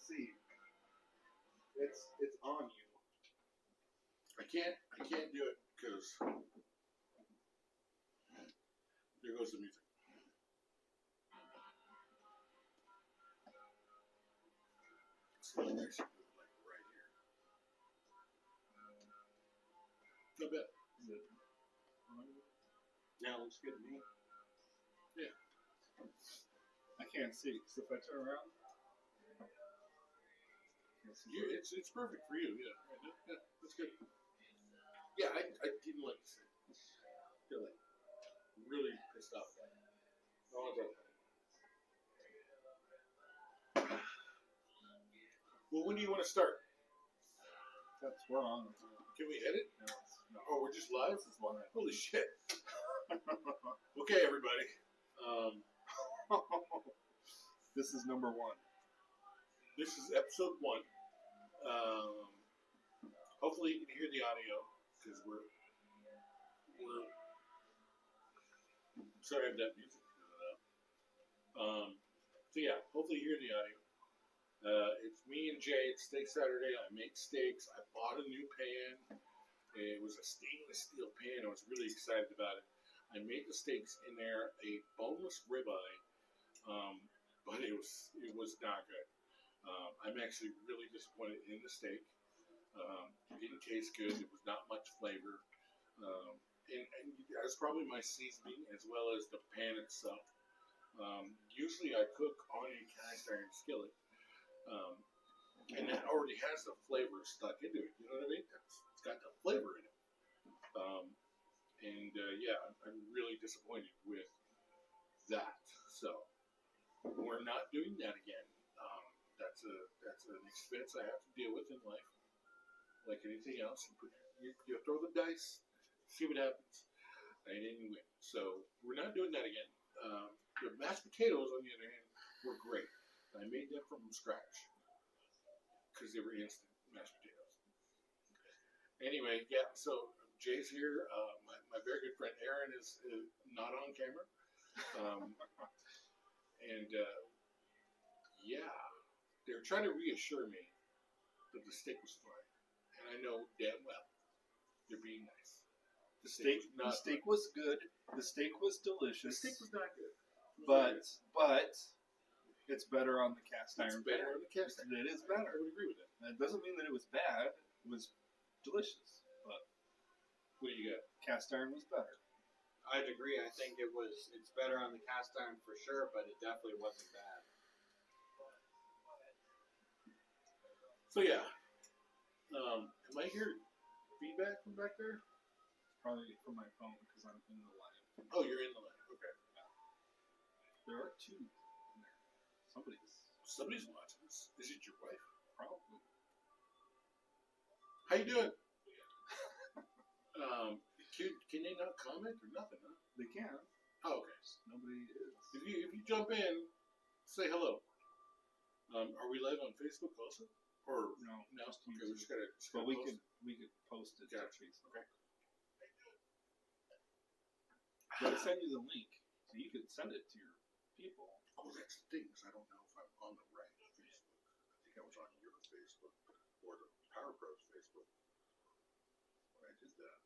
see. It's on you. I can't do it because there goes the music. It's really nice to do it like right here. Not bad. Yeah, it looks good to me. Yeah. I can't see because if I turn around, It's perfect for you. Yeah, that's good. Yeah, I didn't like this. Feel like really pissed off. Well, when do you want to start? that's we're on. Can we edit? No. Oh, we're just live? This is live. Holy shit. Okay, everybody. This is number 1. This is episode 1. Hopefully you can hear the audio because we're sorry I have that music coming up. So yeah, hopefully you hear the audio. It's me and Jay. It's Steak Saturday. I make steaks. I bought a new pan. It was a stainless steel pan. I was really excited about it. I made the steaks in there, a boneless ribeye, but it was not good. I'm actually really disappointed in the steak. It didn't taste good. It was not much flavor. And that's probably my seasoning as well as the pan itself. Usually I cook on a cast iron skillet. And that already has the flavor stuck into it. You know what I mean? It's got the flavor in it. Yeah, I'm really disappointed with that. So we're not doing that again. That's an expense I have to deal with in life, like anything else. You throw the dice, see what happens. I didn't win, so we're not doing that again. The mashed potatoes, on the other hand, were great. I made them from scratch because they were instant mashed potatoes. Anyway, yeah. So Jay's here. My very good friend Aaron is not on camera. Yeah, they're trying to reassure me that the steak was fine, and I know damn well they're being nice. The steak was good. The steak was delicious. The steak was not good. But it's better on the cast iron. It's better on the cast iron. It is better. I would agree with that. That doesn't mean that it was bad. It was delicious. But what do you got? Cast iron was better. I'd agree. I think it's better on the cast iron for sure, but it definitely wasn't bad. So yeah, am I hearing feedback from back there? Probably from my phone because I'm in the live. Oh, you're in the live. Okay. Yeah. There are 2 in there. Somebody's watching this. Is it your wife? Probably. How you doing? Can they not comment or nothing? Huh? They can. Oh, okay. Nobody is. If you jump in, say hello. Are we live on Facebook also? Or no? Just okay, we just gotta. But we could post it to Facebook. Okay. But I send you the link, so you can send it to your people. Oh, that's the thing. I don't know if I'm on the right Facebook. I think I was on your Facebook or the Power Pros Facebook when I did that.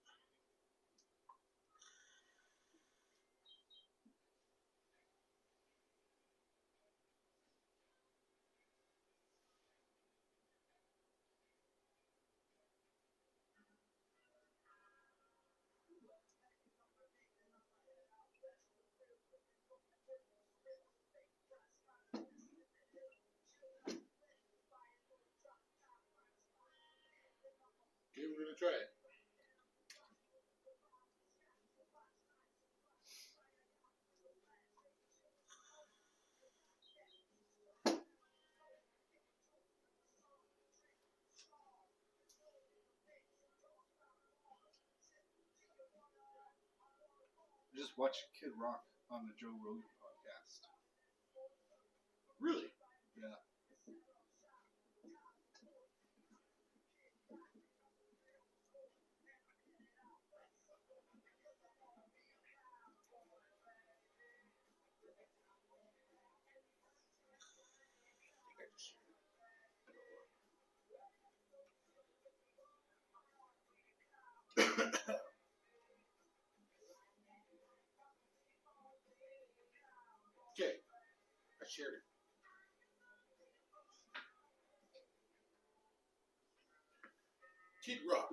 Okay, we're gonna try it. Just watch Kid Rock on the Joe Rogan podcast. Really? Yeah. shared it. Kid Rock.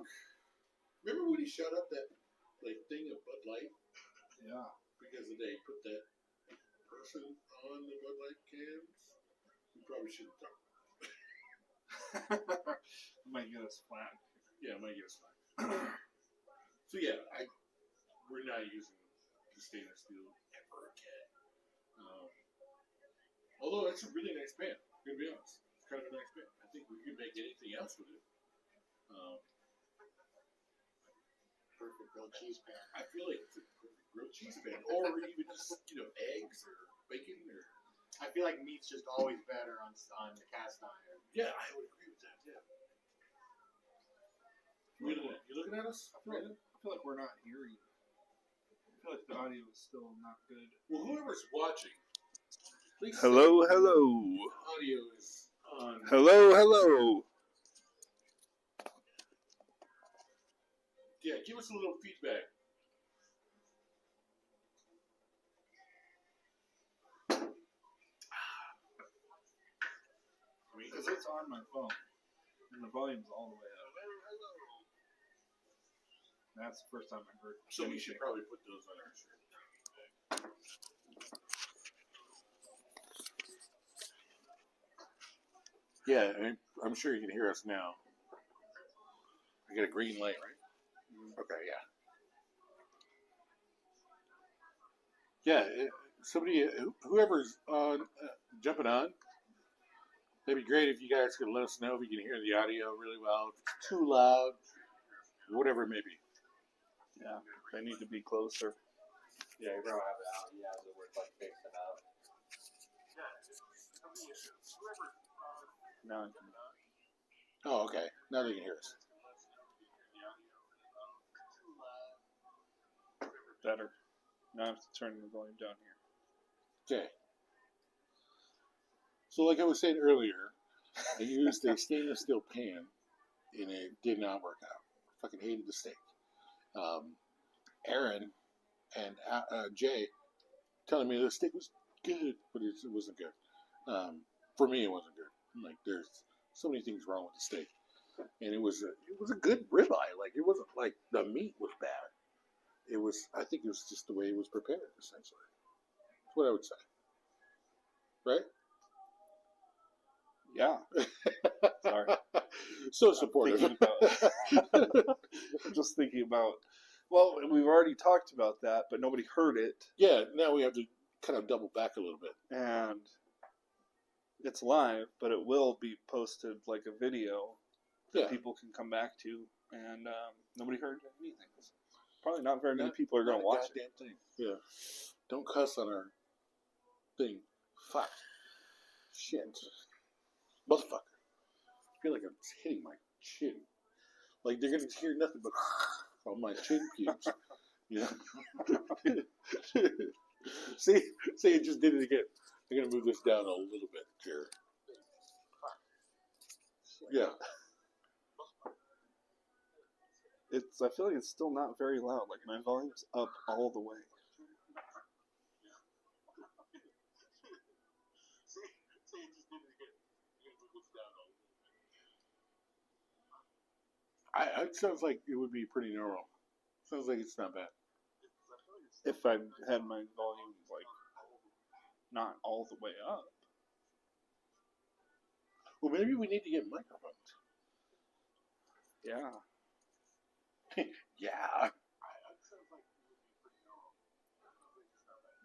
Remember when he shot up that thing of Bud Light Yeah. because they put that person on the Bud Light cans? We probably shouldn't talk. Might get us flat. Yeah, my guess fine. So yeah, we're not using the stainless steel ever again. Although it's a really nice pan. I'm gonna be honest, it's kind of a nice pan. I think we could make anything else with it. Perfect grilled cheese pan. I feel like it's a perfect grilled cheese pan, or even just eggs or bacon or. I feel like meat's just always better on the cast iron. Yeah, I would agree with that. Yeah. You looking at us? I feel like we're not hearing. I feel like the audio is still not good. Well, whoever's watching, please. Hello, say hello. the audio is on. Hello, hello. Yeah, give us a little feedback. Because it's on my phone. And the volume's all the way up. That's the first time I heard. So we should probably put those on our shirt. Yeah, I'm sure you can hear us now. I got a green light, right? Okay, yeah. Yeah, somebody, whoever's on, jumping on, that'd be great if you guys could let us know if you can hear the audio really well. If it's too loud, whatever it may be. Yeah, they need to be closer. Yeah, you're gonna have it out. Yeah, that we're fixing up. No. Oh, okay. Now they can hear us. Better. Now I have to turn the volume down here. Okay. So, like I was saying earlier, I used a stainless steel pan, and it did not work out. Fucking hated the steak. Aaron and Jay telling me the steak was good, but it wasn't good. For me, it wasn't good. Like, there's so many things wrong with the steak, and it was a good ribeye. Like, it wasn't like the meat was bad. I think it was just the way it was prepared, essentially. That's what I would say. Right? Yeah. Sorry. So supportive. I'm just thinking about. Well, we've already talked about that, but nobody heard it, Yeah, now we have to kind of double back a little bit. and it's live, but it will be posted like a video that Yeah. people can come back to, and nobody heard anything. Probably not very many Not- people are going not to a watch it. goddamn thing. Yeah. Don't cuss on our thing. Fuck. Shit. Motherfucker. I feel like I'm hitting my chin. Like they're gonna hear nothing but on my chin pubes. You know? See, it just did it again. I'm gonna move this down a little bit here. Yeah. I feel like it's still not very loud. Like my volume's up all the way. It sounds like it would be pretty normal. Sounds like it's not bad. If I had my volume like not all the way up. Well, maybe we need to get microphones. Yeah. Yeah.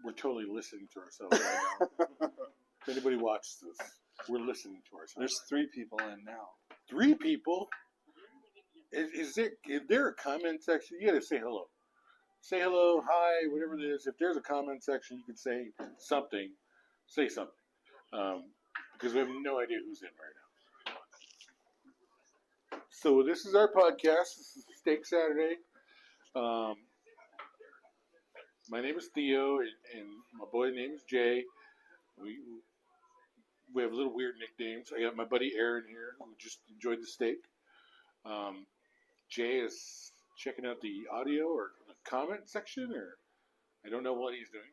We're totally listening to ourselves right now. If anybody watches this, we're listening to ourselves. There's 3 people in now. 3 people? Is there a comment section? You gotta say hello. Say hello, hi, whatever it is. If there's a comment section, you can say something. Say something. Because we have no idea who's in right now. So this is our podcast. This is Steak Saturday. My name is Theo, and my boy name is Jay. We have little weird nicknames. I got my buddy Aaron here, who just enjoyed the steak. Jay is checking out the audio or the comment section, or I don't know what he's doing.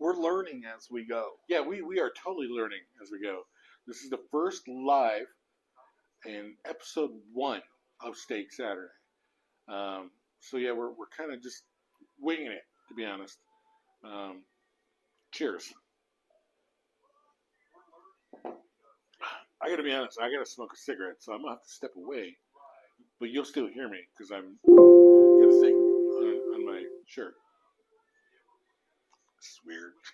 We're learning as we go. Yeah, we are totally learning as we go. This is the first live and episode 1 of Steak Saturday. So yeah, we're kind of just winging it, to be honest. Cheers. I gotta be honest, I gotta smoke a cigarette, so I'm gonna have to step away. But you'll still hear me because I'm got a thing on my shirt. It's weird. I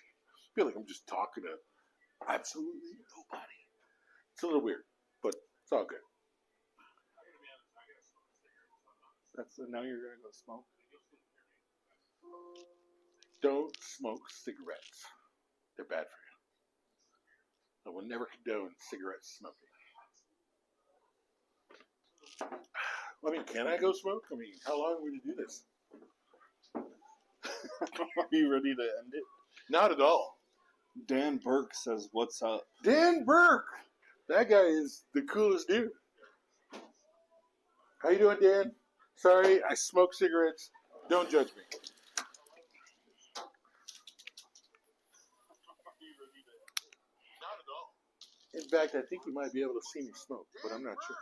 feel like I'm just talking to absolutely nobody. It's a little weird, but it's all good. That's now you're gonna go smoke. Don't smoke cigarettes. They're bad for you. I will never condone cigarette smoking. I mean, can I go smoke? I mean, how long are we to do this? Are you ready to end it? Not at all. Dan Burke says, "What's up?" Dan Burke! That guy is the coolest dude. How you doing, Dan? Sorry, I smoke cigarettes. Don't judge me. Not at all. In fact, I think you might be able to see me smoke, but I'm not sure.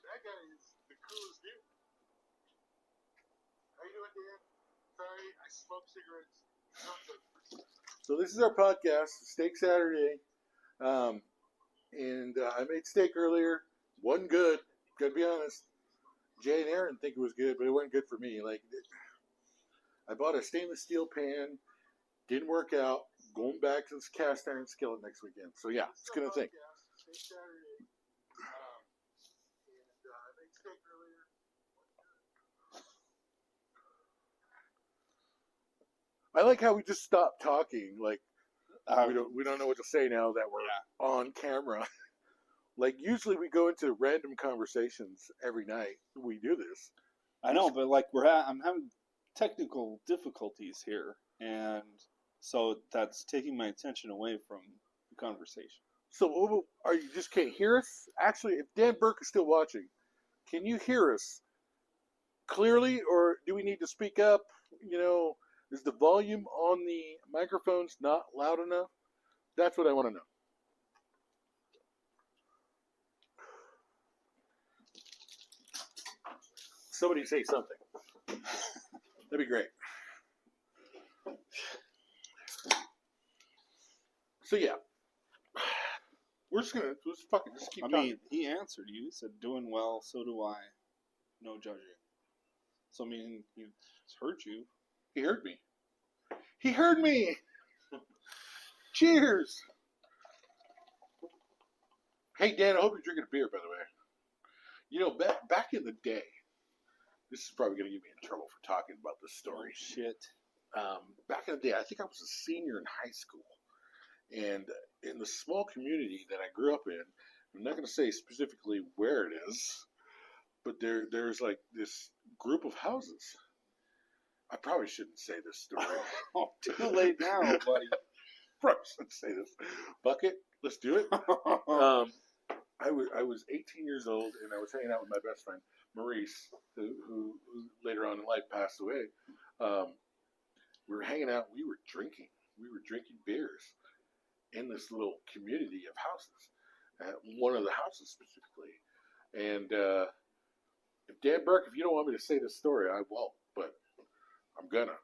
That guy is the coolest dude. How you doing, Dan? Sorry, I smoke cigarettes. Don't judge me. So this is our podcast, Steak Saturday. And I made steak earlier. Wasn't good. Gotta be honest. Jay and Aaron think it was good, but it wasn't good for me. I bought a stainless steel pan. Didn't work out. Going back to this cast iron skillet next weekend. So yeah, it's gonna think. I like how we just stopped talking. Like we don't know what to say now that we're on camera. Like usually we go into random conversations every night. We do this. I know, but like I'm having technical difficulties here, and so that's taking my attention away from the conversation. So are you just can't hear us? Actually, if Dan Burke is still watching, can you hear us clearly, or do we need to speak up? You know, is the volume on the microphones not loud enough? That's what I want to know. Somebody say something. That'd be great. So yeah, we're just fucking keep talking. I mean, he answered you. He said, "Doing well. So do I. No judging." So I mean, he's heard you. He heard me. He heard me. Cheers. Hey Dan, I hope you're drinking a beer, by the way. You know, back in the day, this is probably going to get me in trouble for talking about this story. Oh, shit. Back in the day, I think I was a senior in high school. And in the small community that I grew up in, I'm not going to say specifically where it is, but there's like this group of houses. I probably shouldn't say this story. Oh, too late now, buddy. Probably shouldn't say this. Bucket, let's do it. I was 18 years old, and I was hanging out with my best friend, Maurice, who later on in life passed away. We were hanging out. We were drinking. We were drinking beers in this little community of houses. One of the houses specifically. And if Dan Burke, if you don't want me to say this story, I won't. But I'm gonna.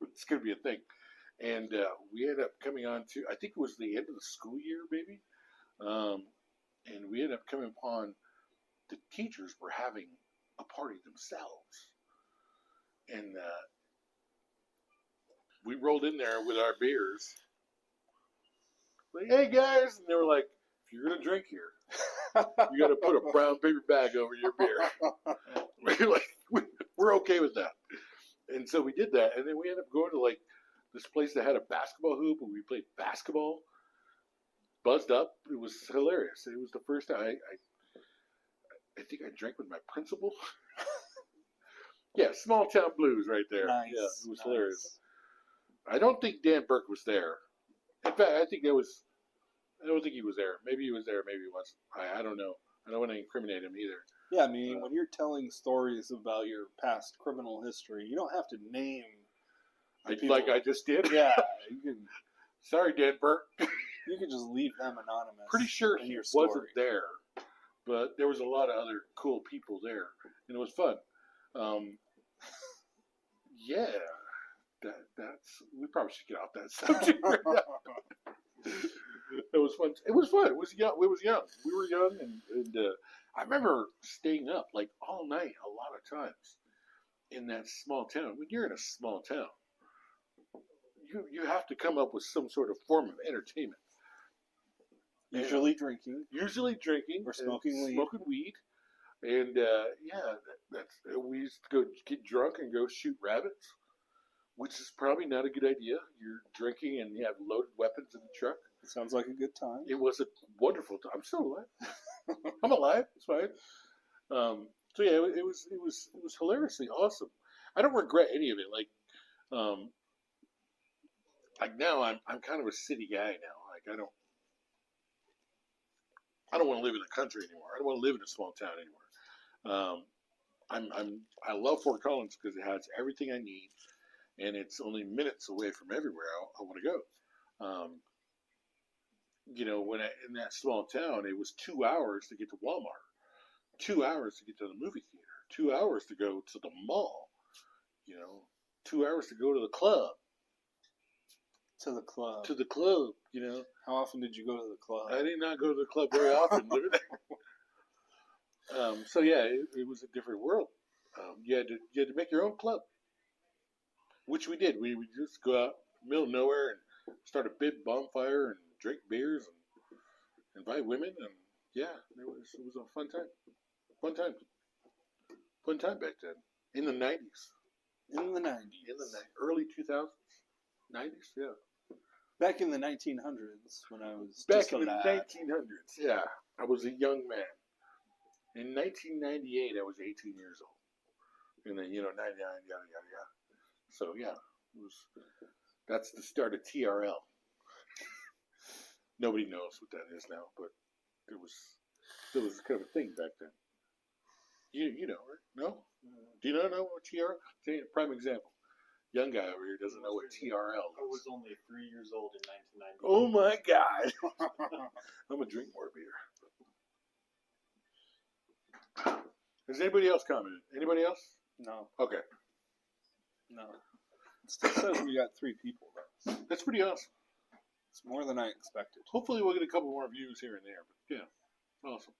It's gonna be a thing. And we ended up coming on to, I think it was the end of the school year, maybe. And we ended up coming upon the teachers were having a party themselves. And we rolled in there with our beers. Like, hey guys, and they were like, if you're gonna drink here, you got to put a brown paper bag over your beer. We're okay with that. And so we did that, and then we ended up going to like this place that had a basketball hoop, and we played basketball. Buzzed up. It was hilarious. It was the first time I think I drank with my principal. Yeah, small town blues right there. Nice. Yeah, it was hilarious. I don't think Dan Burke was there. In fact, I don't think he was there. Maybe he was there, maybe he wasn't. I don't know. I don't want to incriminate him either. Yeah, I mean, when you're telling stories about your past criminal history, you don't have to name like I just did. Yeah, you can Sorry, Dan Burke. you can just leave them anonymous. Pretty sure in he your story. wasn't there, but there was a lot of other cool people there, and it was fun. Yeah, that's we probably should get off that subject right now. It was fun. It was fun. It was young. We were young, and I remember staying up like all night a lot of times in that small town. When you're in a small town, you have to come up with some sort of form of entertainment. Usually drinking. Usually drinking Or smoking weed. Smoking weed, and we used to go get drunk and go shoot rabbits, which is probably not a good idea. You're drinking and you have loaded weapons in the truck. Sounds like a good time. It was a wonderful time. I'm still alive. I'm alive. It's fine. So yeah, it was hilariously awesome. I don't regret any of it. Like now I'm kind of a city guy now. Like I don't want to live in the country anymore. I don't want to live in a small town anymore. I love Fort Collins because it has everything I need, and it's only minutes away from everywhere I want to go. When in that small town, it was 2 hours to get to Walmart, 2 hours to get to the movie theater, 2 hours to go to the mall, 2 hours to go to the club. To the club. To the club, How often did you go to the club? I did not go to the club very often. So yeah, it was a different world. You had to make your own club, which we did. We would just go out in the middle of nowhere and start a big bonfire and drink beers and invite women, and yeah, it was a fun time. Fun time back then. In the 90s. In the 90s. Early 2000s. 90s, yeah. Back in the 1900s, when I was Back just a in the lad. 1900s, yeah. I was a young man. In 1998, I was 18 years old. And then, 99, yada, yada, yada. So, yeah, that's the start of TRL. Nobody knows what that is now, but it was kind of a thing back then. You know, right? No? Do you not know what TRL? See, prime example. Young guy over here doesn't know what TRL is. I was only 3 years old in 1990. Oh my God! I'm gonna drink more beer. Has anybody else commented? Anybody else? No. Okay, No. It still says we got 3 people, though. that's pretty awesome. It's more than I expected. Hopefully, we'll get a couple more views here and there. But yeah, awesome.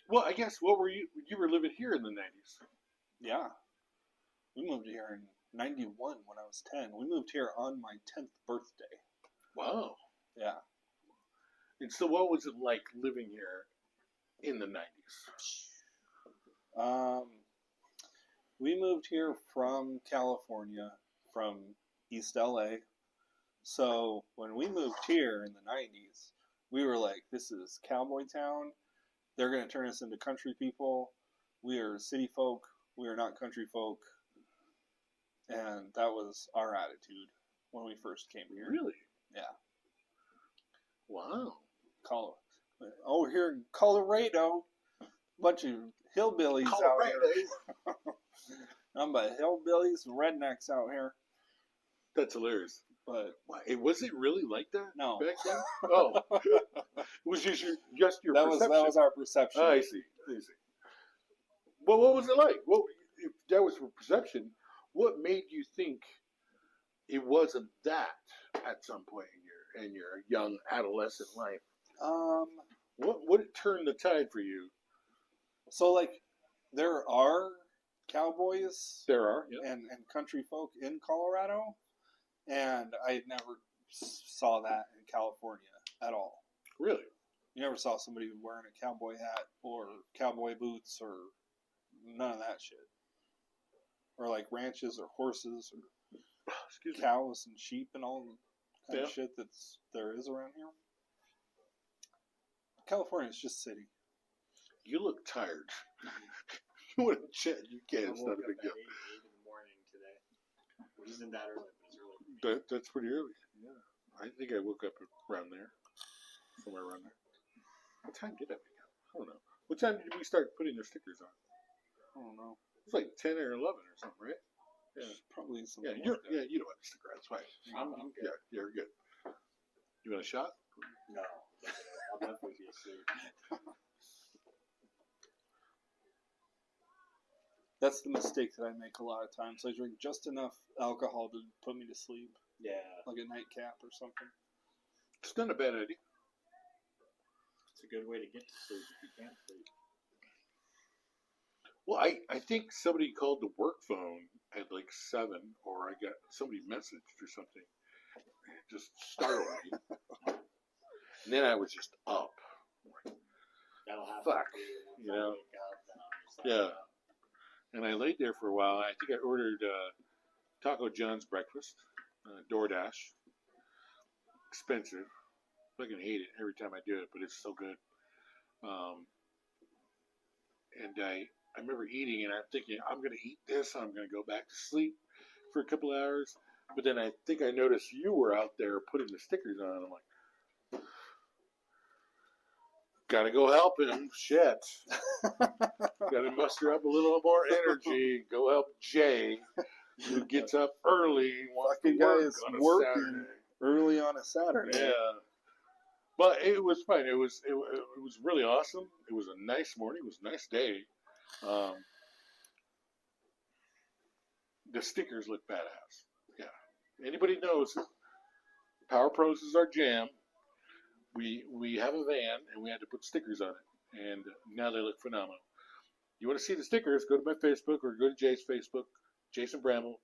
Well, I guess what were you? You were living here in the 90s. Yeah. We moved here in 91 when I was 10. We moved here on my 10th birthday. Wow. Yeah. And so, what was it like living here in the 90s? We moved here from California, from East LA. So when we moved here in the 90s, we were like, this is cowboy town. They're going to turn us into country people. We are city folk. We are not country folk. And that was our attitude when we first came here. Really? Yeah. Wow. Over here in Colorado, bunch of hillbillies out here. Nothing but hillbillies and rednecks out here. That's hilarious. But Why, was it really like that no, back then? Oh, it was just your that perception. was our perception. I see. Well, what was it like? Well, if that was your perception, what made you think it wasn't that at some point in your young adolescent life? What turned the tide for you? So like, there are cowboys There are, yeah. and country folk in Colorado, and I never saw that in California at all. Really? You never saw somebody wearing a cowboy hat or cowboy boots or none of that shit. Or like ranches or horses or Excuse me. cows and sheep and all the kind of Yeah. shit there is around here. California is just city. You look tired. You want to chat? You I can. It's not woke a up big at deal. 8 in the morning today. Which isn't that early, but it's early. That's pretty early. Yeah. I think I woke up around there. Somewhere around there. What time did I wake up? I don't know. What time did we start putting the stickers on? I don't know. It was like 10 or 11 or something, right? Yeah. Probably some. Yeah, you don't have to stick around. It's fine. I'm good. Yeah, you're good. You want a shot? No, I'll definitely be asleep. That's the mistake that I make a lot of times. I drink just enough alcohol to put me to sleep, Yeah, like a nightcap or something. It's not a bad idea. it's a good way to get to sleep if you can't sleep. Well, I think somebody called the work phone at like 7, or I got somebody messaged or something. It just startled me. And then I was just up. That'll happen. Fuck, to me once you I know. wake up, then I'm just like, Yeah. And I laid there for a while. I think I ordered Taco John's breakfast, DoorDash. Expensive. Fucking hate it every time I do it, but it's so good. And I remember eating, and I'm thinking, I'm going to eat this, I'm going to go back to sleep for a couple hours. But then I think I noticed you were out there putting the stickers on. I'm like, gotta go help him. Shit. Gotta muster up a little more energy. Go help Jay, who gets up early and wants to Fucking guy work is on a working Saturday. early on a Saturday. Yeah. But it was fun. It was really awesome. It was a nice morning. It was a nice day. The stickers look badass. Yeah. Anybody knows Power Pros is our jam. We have a van and we had to put stickers on it, and now they look phenomenal. You want to see the stickers? Go to my Facebook or go to Jay's Facebook, Jason Bramble,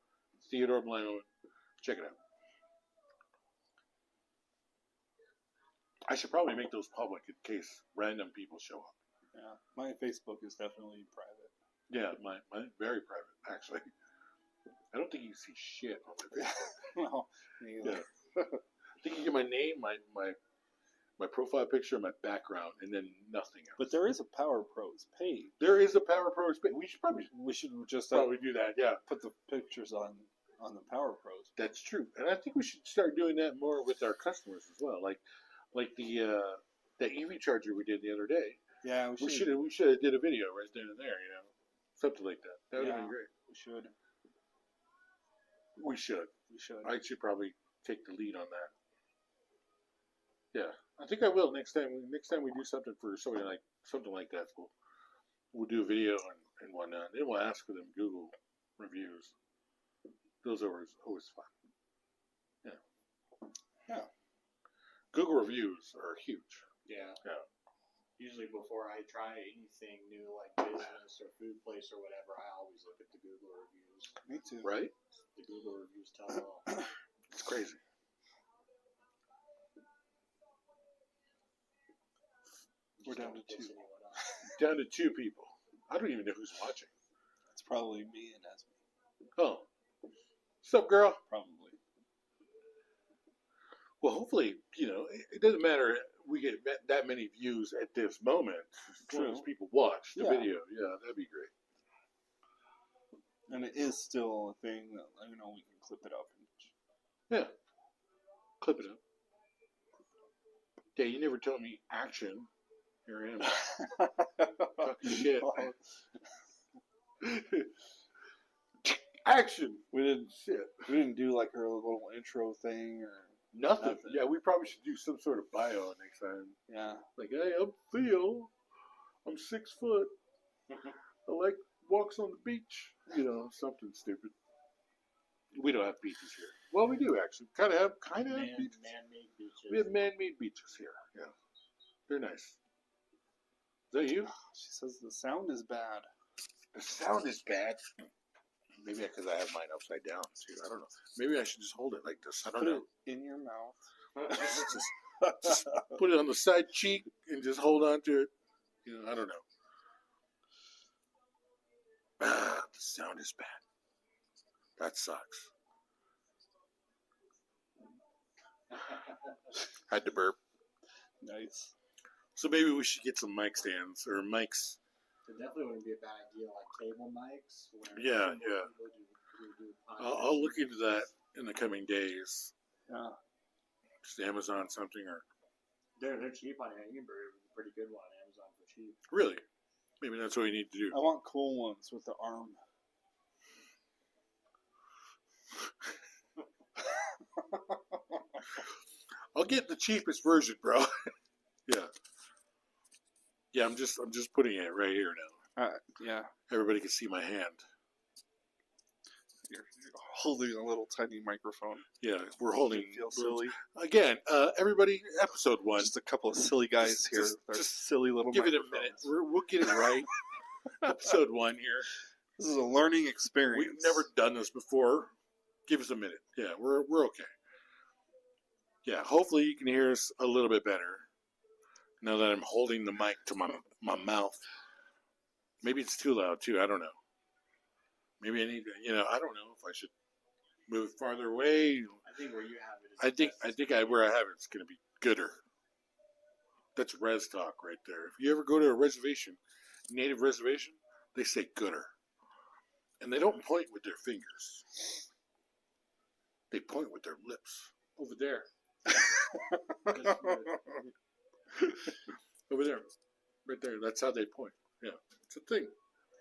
Theodore Blanman. Check it out. I should probably make those public in case random people show up. Yeah, my Facebook is definitely private. Yeah, my very private actually. I don't think you can see shit on my Facebook. No, me either. Yeah. I think you get my name, my profile picture, my background, and then nothing else. But there is a Power Pros page. There is a Power Pros page. We should probably just do that. Yeah, put the pictures on the Power Pros. that's true. And I think we should start doing that more with our customers as well. Like the EV charger we did the other day. Yeah, We should have did a video right then and there. Something like that. That would have been great. We should. We should. I should probably take the lead on that. Yeah, I think I will next time. Next time we do something for something like that, we'll do a video and whatnot. Then we'll ask for them Google reviews. Those are always fun. Yeah. Yeah. Google reviews are huge. Yeah. Yeah. Usually before I try anything new like business or food place or whatever, I always look at the Google reviews. Me too. Right? The Google reviews tell it all. It's crazy. We're down to Don't piss 2. anyone off. Down to 2 people. I don't even know who's watching. It's probably me and Esme. Oh. What's up, girl? Probably. Well, hopefully, it doesn't matter. We get that many views at this moment. As long as people watch the video. Yeah, that'd be great. And it is still a thing that we can clip it up. Yeah. Clip it up. Yeah, you never told me action. Here I am. Fucking shit. Action. We didn't Shit. do like her little intro thing or Nothing. Yeah, we probably should do some sort of bio next time. yeah. Like, hey, I'm Theo. I'm 6 foot. I like walks on the beach. Something stupid. We don't have beaches here. Well, we do actually. Kind of have beaches. Man-made beaches. We have man-made beaches here. Yeah, they're nice. Is that you? She says the sound is bad. The sound is bad. Maybe because I have mine upside down too. I don't know. Maybe I should just hold it like this. I don't Put know. it in your mouth. just put it on the side cheek and just hold on to it. I don't know. The sound is bad. That sucks. Had to burp. Nice. So maybe we should get some mic stands or mics. It definitely wouldn't be a bad idea, like table mics. Where Yeah, people yeah. do I'll look into that in the coming days. Yeah. Just Amazon something or They're cheap on Angry. Pretty good one on Amazon for cheap. really. Maybe that's what we need to do. I want cool ones with the arm. I'll get the cheapest version, bro. Yeah. Yeah, I'm just putting it right here now. Yeah, Everybody can see my hand. you're holding a little tiny microphone. Yeah, we're holding. You feel silly. Again, everybody, episode 1. Just a couple of silly guys Just- here. just- They're just silly little. Give it a microphones. minute. We'll get it right. Episode 1 here. This is a learning experience. We've never done this before. Give us a minute. Yeah, we're okay. Yeah, hopefully you can hear us a little bit better now that I'm holding the mic to my mouth. Maybe it's too loud too. I don't know. Maybe I need to, I don't know if I should move it farther away. I think where you have it is. I think the best. where I have it's going to be gooder. That's res talk right there. If you ever go to a reservation, native reservation, they say gooder. And they don't point with their fingers. They point with their lips. Over there. Over there. Right there. That's how they point. Yeah. It's a thing.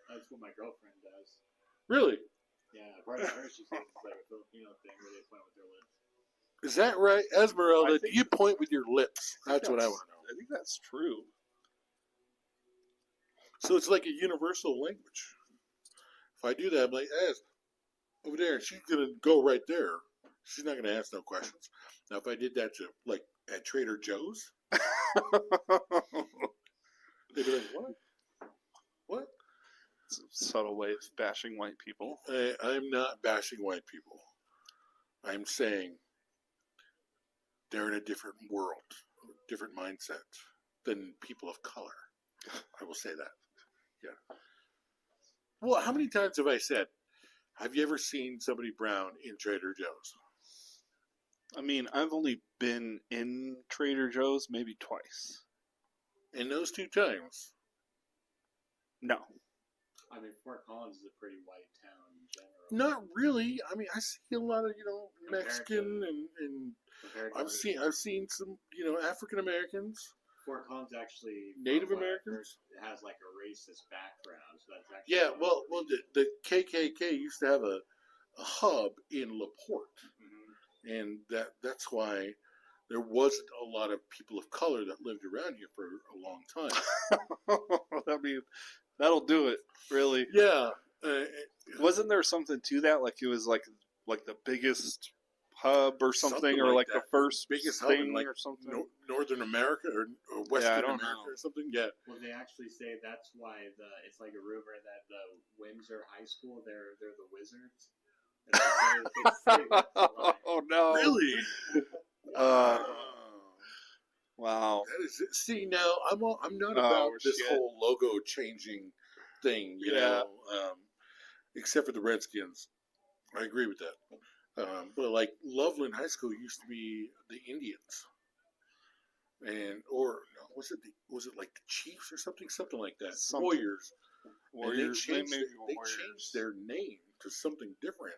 That's what my girlfriend does. Really? Yeah, according to her, she says it's like a Filipino thing where they point with their lips. Is that right? Esmeralda, I do think- you point with your lips? That's what I want to know. I think that's true. So it's like a universal language. If I do that, I'm like, over there, she's going to go right there. She's not going to ask no questions. Now, if I did that to, like, at Trader Joe's, they'd be like, what? What? It's a subtle way of bashing white people. I'm not bashing white people. I'm saying they're in a different world, different mindset than people of color. I will say that. Yeah. Well, how many times have I said, have you ever seen somebody brown in Trader Joe's? I mean, I've only been in Trader Joe's maybe twice. In those 2 times, No. I mean, Fort Collins is a pretty white town in general. not really. I mean, I see a lot of, Compared Mexican to- and Compared to I've seen some, African Americans, Fort Collins actually Native from what I've Americans? heard, has like a racist background, so that's actually Yeah, well, the KKK used to have a hub in LaPorte, Mhm. and that's why there wasn't a lot of people of color that lived around here for a long time. I mean, that'll do it, really. Yeah, Wasn't there something to that? Like it was like the biggest hub or something, or like the that. first Biggest hub thing in, like, or something. Northern America or I Western don't America know. or something. Yeah, Well, they actually say that's why it's like a rumor that the Windsor High School they're the Wizards. And they say that's why. Oh no! really. Uh, wow. That is it. See, now I'm not Oh, about this shit. whole logo changing thing, Yeah. except for the Redskins. I agree with that. But like Loveland High School used to be the Indians, or no, was it like the Chiefs or something like that? Something. Warriors. Warriors. And They they changed their name to something different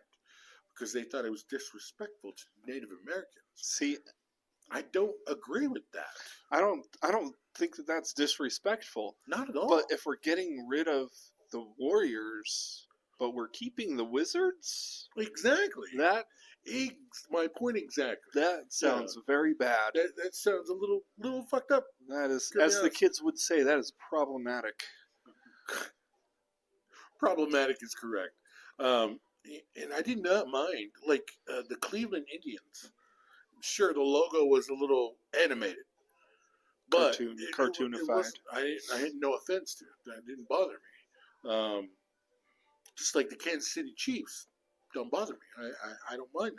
because they thought it was disrespectful to Native Americans. See, I don't agree with that. I don't think that that's disrespectful. Not at all. But if we're getting rid of the Warriors, but we're keeping the Wizards, exactly. that My point exactly. that sounds very bad. That sounds a little fucked up. That is, Good as the enough. kids would say, that is problematic. Problematic is correct. And I did not mind, like, the Cleveland Indians. Sure, the logo was a little animated. But Cartoonified. I had no offense to it. That didn't bother me. Just like the Kansas City Chiefs don't bother me. I don't mind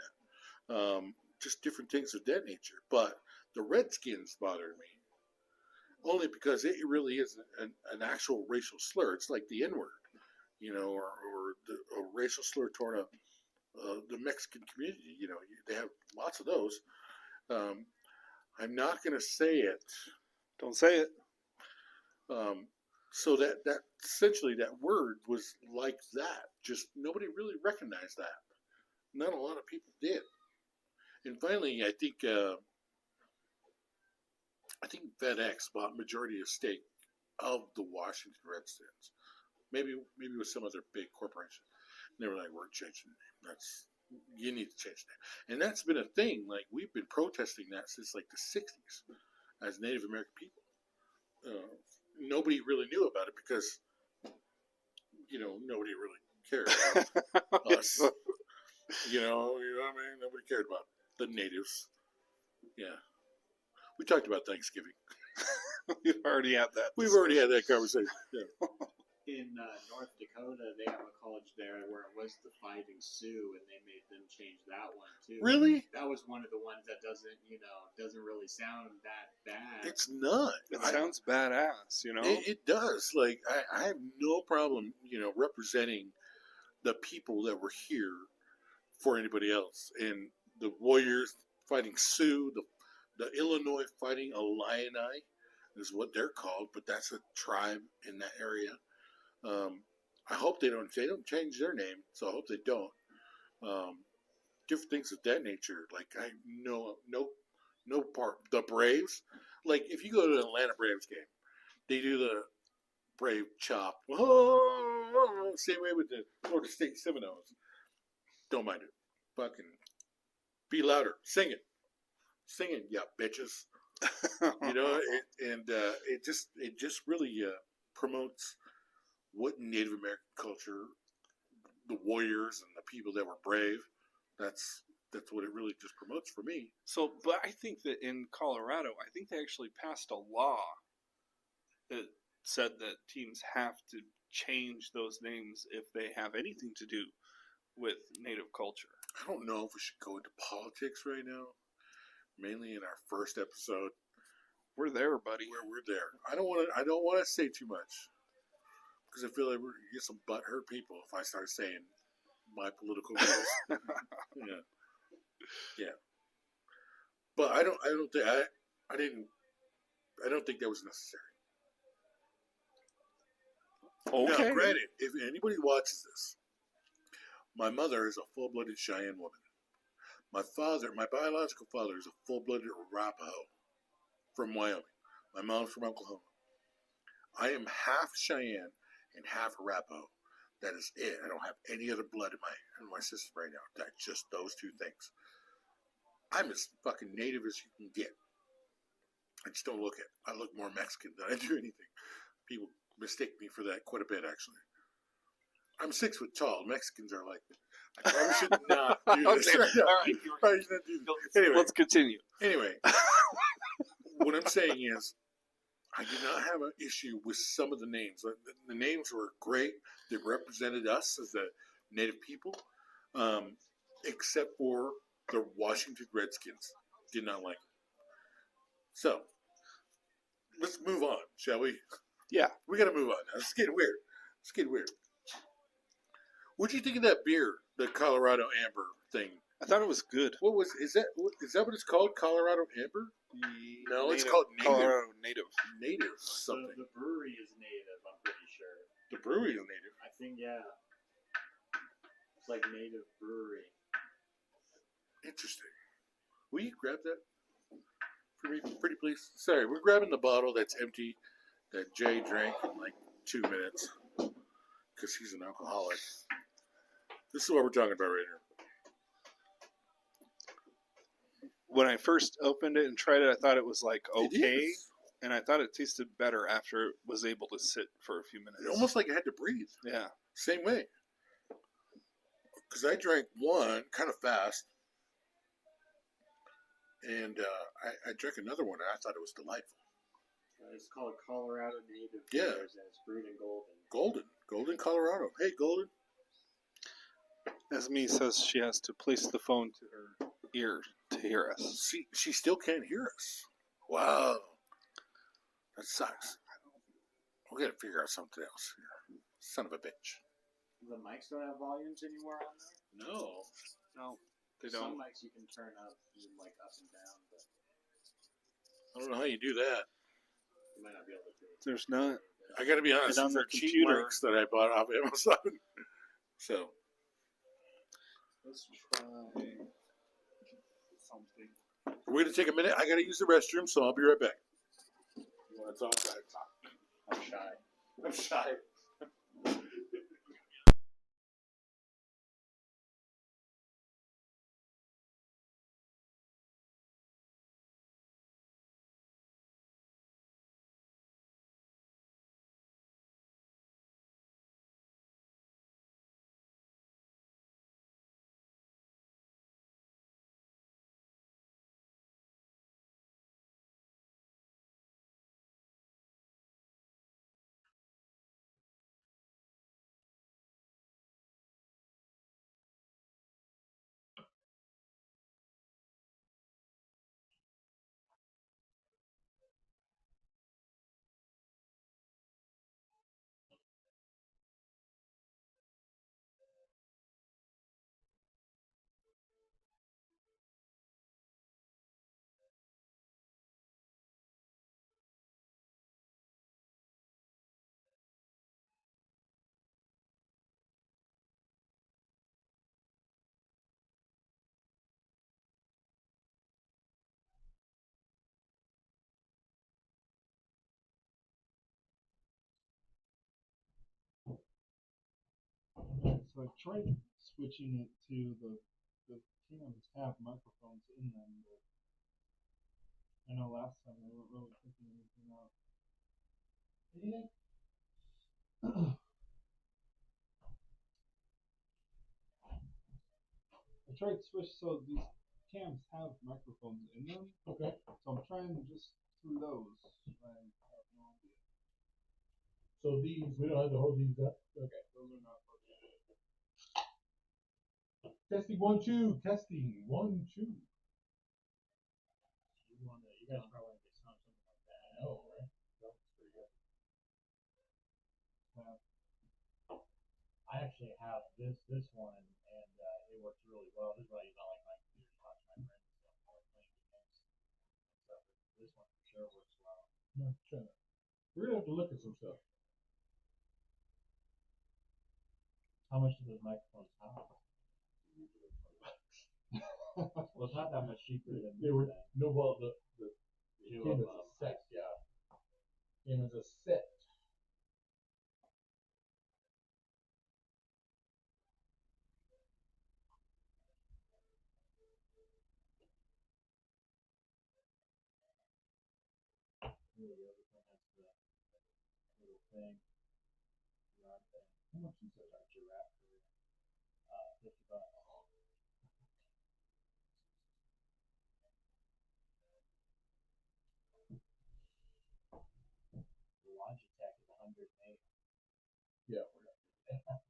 that. Just different things of that nature. But the Redskins bothered me. Only because it really is an actual racial slur. It's like the N-word, or a racial slur toward the Mexican community. They have lots of those. I'm not going to say it. Don't say it. So that essentially that word was like that. Just nobody really recognized that. Not a lot of people did. And finally, I think FedEx bought majority of stake of the Washington Redskins. Maybe with some other big corporation. And they were like, we're changing the name. You need to change that. And that's been a thing. Like, we've been protesting that since like the 60s as Native American people. Nobody really knew about it because, nobody really cared about us. You know what I mean? Nobody cared about the natives. Yeah. We talked about Thanksgiving. We've already had that. We've already had that conversation. Yeah. In North Dakota, they have a college there where it was the Fighting Sioux, and they made them change that one too. Really? That was one of the ones that doesn't really sound that bad. It's not. It sounds badass, It does. Like, I have no problem, representing the people that were here for anybody else. And the Warriors fighting Sioux, the Illinois fighting Illini is what they're called, but that's a tribe in that area. I hope they don't change their name, so I hope they don't. Different things of that nature. Like, I know no part. The Braves, like, if you go to an Atlanta Braves game, they do the Brave chop. Oh, same way with the Florida State Seminoles. Don't mind it. Fucking be louder. Sing it, yeah, bitches. It just really promotes what Native American culture, the warriors and the people that were brave. That's what it really just promotes for me. So, but I think that in Colorado, I think they actually passed a law that said that teams have to change those names if they have anything to do with Native culture. I don't know if we should go into politics right now. Mainly in our first episode. We're there, buddy. We're there. I don't want to say too much because I feel like we're gonna get some butthurt people if I start saying my political views. Yeah. But I don't think that was necessary. Okay. Now, granted, if anybody watches this, my mother is a full-blooded Cheyenne woman. My biological father, is a full-blooded Arapaho from Wyoming. My mom's from Oklahoma. I am half Cheyenne and half Arapaho. That is it. I don't have any other blood in my system right now. That's just those two things. I'm as fucking native as you can get. I just don't look it. I look more Mexican than I do anything. People mistake me for that quite a bit, actually. I'm 6 foot tall. Mexicans are like, I probably should not do this. Okay. Right now. All right. Probably should not do this. Anyway, Let's continue. Anyway, what I'm saying is, I did not have an issue with some of the names. The names were great. They represented us as the Native people, except for the Washington Redskins. Did not like them. So, let's move on, shall we? Yeah. We got to move on now. It's getting weird. What'd you think of that beer, the Colorado Amber thing? I thought it was good. Is that what it's called? Colorado Amber? No, it's called Native. Colorado Native. Native something. The brewery is native, I'm pretty sure. The brewery is native. I think, yeah. It's like native brewery. Interesting. Will you grab that for me, pretty please? Sorry, we're grabbing the bottle that's empty that Jay drank in like 2 minutes because he's an alcoholic. This is what we're talking about right here. When I first opened it and tried it, I thought it was like It okay, is. and I thought it tasted better after it was able to sit for a few minutes. Almost like I had to breathe. Yeah. Same way. Because I drank one kind of fast, and I drank another one, and I thought it was delightful. It's called Colorado Native Yeah. Beers, and it's brewed in Golden. Golden, Colorado. Hey, Golden. Esme says she has to place the phone to her ear to hear us. She still can't hear us. Wow. That sucks. We gotta figure out something else here. Son of a bitch. The mics don't have volumes anymore on there? No. No, they Some don't. mics you can turn up, like up and down, but I don't know how you do that. you might not be able to do it. There's not. I gotta be honest, And on these are the cheap computer- mics that I bought off Amazon. So, Let's try something. we're gonna take a minute. I gotta use the restroom, so I'll be right back. You wanna talk? I'm shy. I'm shy. So I tried switching it to the cams have microphones in them, but I know last time they weren't really picking anything up. I tried to switch so these cams have microphones in them. Okay. So I'm trying just through those. I have no idea. So these, we don't have to hold these up. Okay. Those are not plugged in. Testing 1 2. Testing 1 2. You guys probably want to get something like that. I know, right? That's pretty good. I actually have this one, and it works really well. This is why you don't like my computer to watch my friends and stuff while playing games and stuff. But this one for sure works well. I'm trying to. We're gonna have to look at some stuff. How much do those microphones cost? Well, it's not that much cheaper than They were that. no, well, the Two came of as a them. set, yeah. Came as a set. Here we go. This one has the little thing. Rod thing. How much is that? Our giraffe for $50. The Logitech is 108. Yeah, we're gonna